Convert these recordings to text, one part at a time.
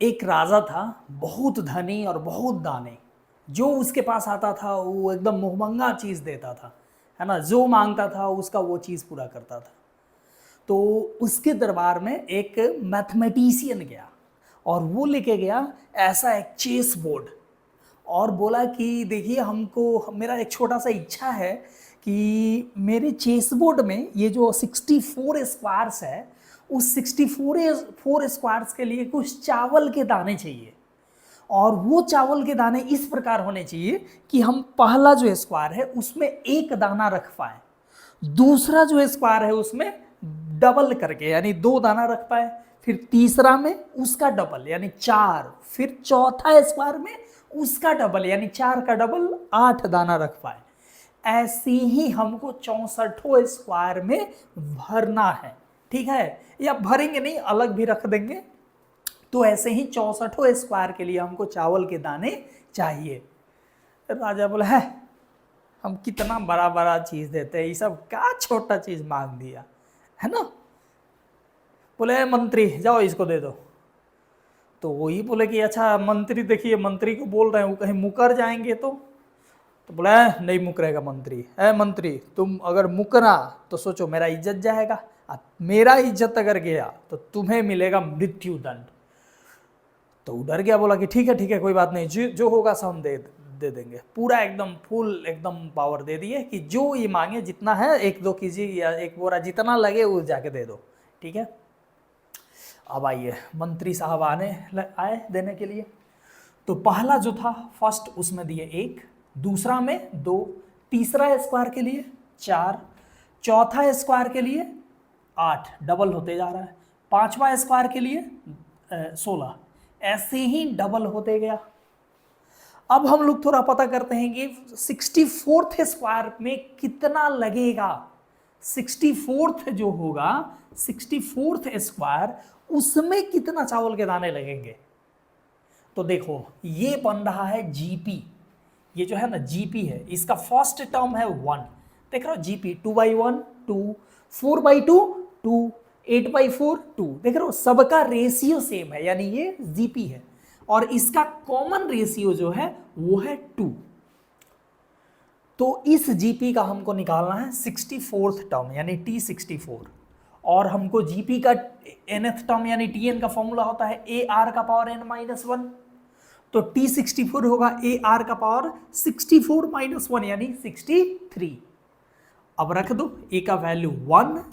एक राजा था, बहुत धनी और बहुत दानी। जो उसके पास आता था वो एकदम मुहमंगा चीज़ देता था, है ना। जो मांगता था उसका वो चीज़ पूरा करता था। तो उसके दरबार में एक मैथमेटिशियन गया और वो लेके गया ऐसा एक चेस बोर्ड और बोला कि देखिए, हमको मेरा एक छोटा सा इच्छा है कि मेरे चेस बोर्ड में ये जो 64 स्क्वायर्स है, उस 64 स्क्वायर्स के लिए कुछ चावल के दाने चाहिए। और वो चावल के दाने इस प्रकार होने चाहिए कि हम पहला जो स्क्वायर है उसमें एक दाना रख पाए, दूसरा जो स्क्वायर है उसमें डबल करके यानी 2 दाना रख पाए, फिर तीसरा में उसका डबल यानी 4, फिर चौथा स्क्वायर में उसका डबल यानी 4 का डबल 8 दाना रख पाए। ऐसे ही हमको 64 स्क्वायर में भरना है, ठीक है। या भरेंगे नहीं, अलग भी रख देंगे। तो ऐसे ही 64 स्क्वायर के लिए हमको चावल के दाने चाहिए। राजा बोला, है हम कितना बड़ा बड़ा चीज देते हैं, ये सब क्या छोटा चीज मांग दिया, है ना। बोले, मंत्री जाओ इसको दे दो। तो वही बोले कि अच्छा मंत्री, देखिए मंत्री को बोल रहे हैं, वो कहीं मुकर जाएंगे तो बोला, नहीं मुकरेगा मंत्री। है मंत्री, तुम अगर मुकरा तो सोचो मेरा इज्जत जाएगा, मेरा इज्जत अगर गया तो तुम्हें मिलेगा मृत्यु दंड। तो वो डर गया, बोला कि ठीक है कोई बात नहीं, जो होगा सब हम दे देंगे। पूरा एकदम फुल एकदम पावर दे दिए कि जो ये मांगे जितना है 1-2 कीजिए या 1 बोरा जितना लगे वो जाके दे दो, ठीक है। अब आइए, मंत्री साहब आए देने के लिए। तो पहला जो था फर्स्ट, उसमें दिए 1, दूसरा में 2, तीसरा स्क्वायर के लिए 4, चौथा स्क्वायर के लिए 8, डबल होते जा रहा है, पांचवा स्क्वायर के लिए 16, ऐसे ही डबल होते गया। अब हम लोग थोड़ा पता करते हैं कि 64th स्क्वायर में कितना लगेगा। 64th जो होगा, 64th स्क्वायर, उसमें कितना चावल के दाने लगेंगे। तो देखो, ये बन रहा है जीपी। ये जो है ना जीपी है, इसका फर्स्ट टर्म है 1, देख रहे हो जीपी, 2/1 2, 4/2 2, 8/4 2, देख रहे हो सबका रेशियो सेम है, यानी ये जीपी है। और इसका कॉमन रेशियो जो है वो है 2। तो इस जीपी का हमको निकालना है 64th टर्म यानी T64। और हमको जीपी का nth टर्म यानी Tn का फॉर्मूला होता है AR का पावर n-1। तो T64 होगा AR का पावर 64 - 1 यानी 63। अब रख दो, A का वैल्यू 1,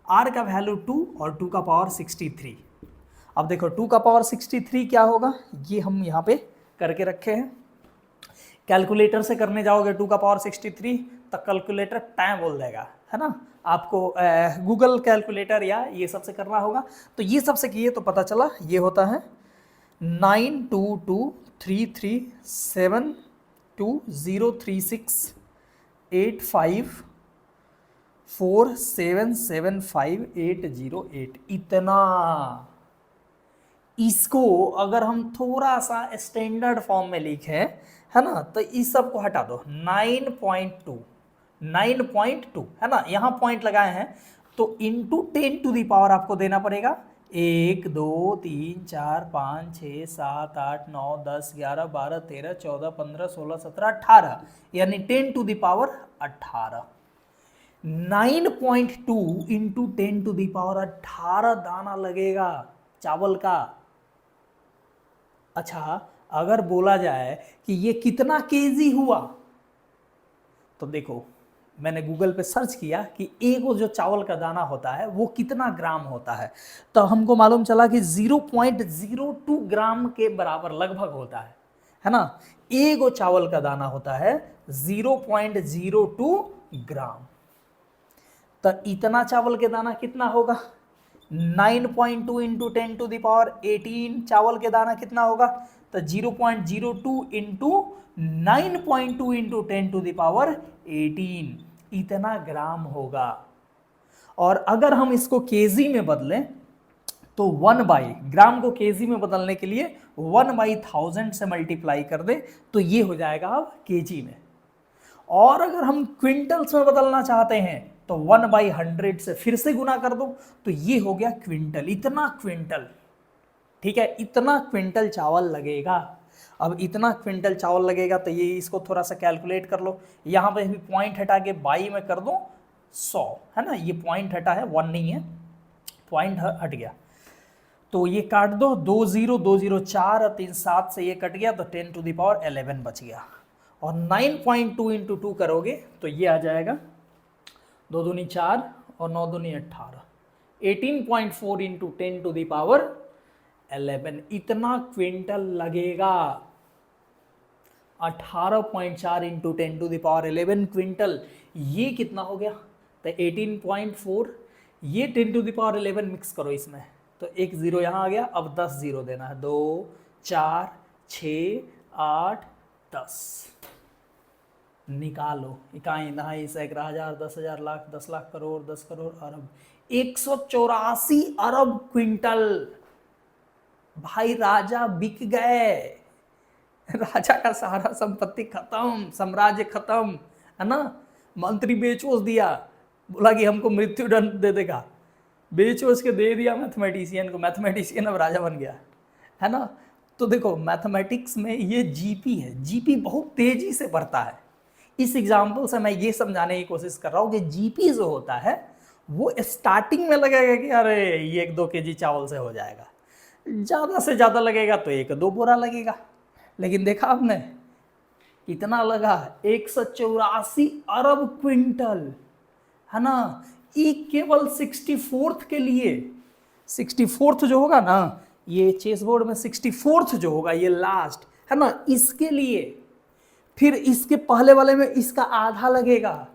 R का वैल्यू 2 और 2 का पावर 63। अब देखो 2 का पावर 63 क्या होगा, ये हम यहाँ पे करके रखे हैं। कैलकुलेटर से करने जाओगे 2 का पावर 63 तब कैलकुलेटर टाइम बोल देगा, है ना। आपको गूगल कैलकुलेटर या ये सब से करना होगा। तो ये सब से किए तो पता चला ये होता है 922337203685477580 इतना। इसको अगर हम थोड़ा सा स्टैंडर्ड फॉर्म में लिखे, है ना, तो इस सब को हटा दो, 9.2 है ना, यहाँ पॉइंट लगाए हैं तो इंटू 10⁻⁴ आपको देना पड़ेगा। 1 2 3 4 5 6 7 8 9 10 11 12 13 14 15 16 17 18 यानी 10⁻18। 9.2 इंटू 10⁻18 दाना लगेगा चावल का। अच्छा, अगर बोला जाए कि ये कितना केजी हुआ, तो देखो मैंने गूगल पे सर्च किया कि एक जो चावल का दाना होता है वो कितना ग्राम होता है, तो हमको मालूम चला कि 0.02 ग्राम के बराबर लगभग होता है ना। एक चावल का दाना होता है 0.02 ग्राम। तो इतना चावल के दाना कितना होगा, 9.2 इंटू 10⁻18 चावल के दाना कितना होगा, तो 0.02 इंटू 9.2 इंटू 10⁻18 इतना ग्राम होगा। और अगर हम इसको केजी में बदलें तो 1/, ग्राम को केजी में बदलने के लिए 1/1000 से मल्टीप्लाई कर दे तो ये हो जाएगा अब केजी में। और अगर हम क्विंटल्स में बदलना चाहते हैं तो 1/100 से फिर से गुना कर दो तो ये हो गया क्विंटल, इतना क्विंटल। ठीक है, इतना क्विंटल चावल लगेगा। अब इतना क्विंटल चावल लगेगा तो ये इसको थोड़ा सा कैलकुलेट कर लो। यहाँ पे भी पॉइंट हटा के बाई में कर दो 100, है ना, ये पॉइंट हटा है, 1 नहीं है, पॉइंट हट गया। तो ये काट दो, 2 0 2 0 4 और 3 7 से ये कट गया तो 10 टू द पावर 11 बच गया। और 9.2 इंटू 2 करोगे तो ये आ जाएगा 2 दूनी 4 और 9 दूनी 18, 18.4 इंटू 10 टू द पावर 11, इतना क्विंटल लगेगा। 18.4 into 10 to the power 11 quintal, ये कितना हो गया, तो 18.4, ये 10 टू द पावर 11 मिक्स करो इसमें तो एक जीरो यहाँ आ गया। अब 10 जीरो देना है, 2 4 6 8 10, निकालो, इकाई दहाई सैकड़ा हजार 10,000 लाख 10 लाख करोड़ 10 करोड़ अरब, 184 अरब क्विंटल। भाई राजा बिक गए, राजा का सारा संपत्ति खत्म, साम्राज्य खत्म, है ना। मंत्री बेचोस दिया, बोला कि हमको मृत्यु दंड दे देगा, बेचोस के दे दिया मैथमेटिशियन को, मैथमेटिशियन अब राजा बन गया, है ना। तो देखो मैथमेटिक्स में ये जीपी है, जीपी बहुत तेजी से बढ़ता है। इस एग्जाम्पल से मैं ये समझाने की कोशिश कर रहा हूँ कि जीपी जो होता है वो स्टार्टिंग में लगेगा कि अरे ये 1-2 केजी चावल से हो जाएगा, ज़्यादा से ज़्यादा लगेगा तो 1-2 बोरा लगेगा, लेकिन देखा आपने कितना लगा, 184 अरब क्विंटल, है ना। ये केवल 64th के लिए, 64th जो होगा ना, ये चेस बोर्ड में 64th जो होगा ये लास्ट, है ना, इसके लिए। फिर इसके पहले वाले में इसका आधा लगेगा,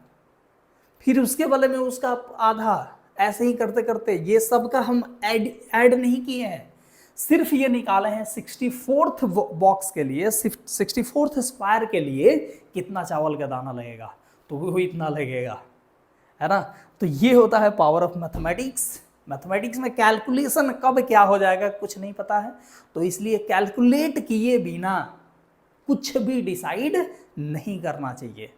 फिर उसके वाले में उसका आधा, ऐसे ही करते करते ये सब का हम ऐड नहीं किए हैं, सिर्फ ये निकाले हैं 64th बॉक्स के लिए, 64th स्क्वायर के लिए कितना चावल का दाना लगेगा, तो वो इतना लगेगा, है ना। तो ये होता है पावर ऑफ मैथमेटिक्स। मैथमेटिक्स में कैलकुलेशन कब क्या हो जाएगा कुछ नहीं पता है, तो इसलिए कैलकुलेट किए बिना कुछ भी डिसाइड नहीं करना चाहिए।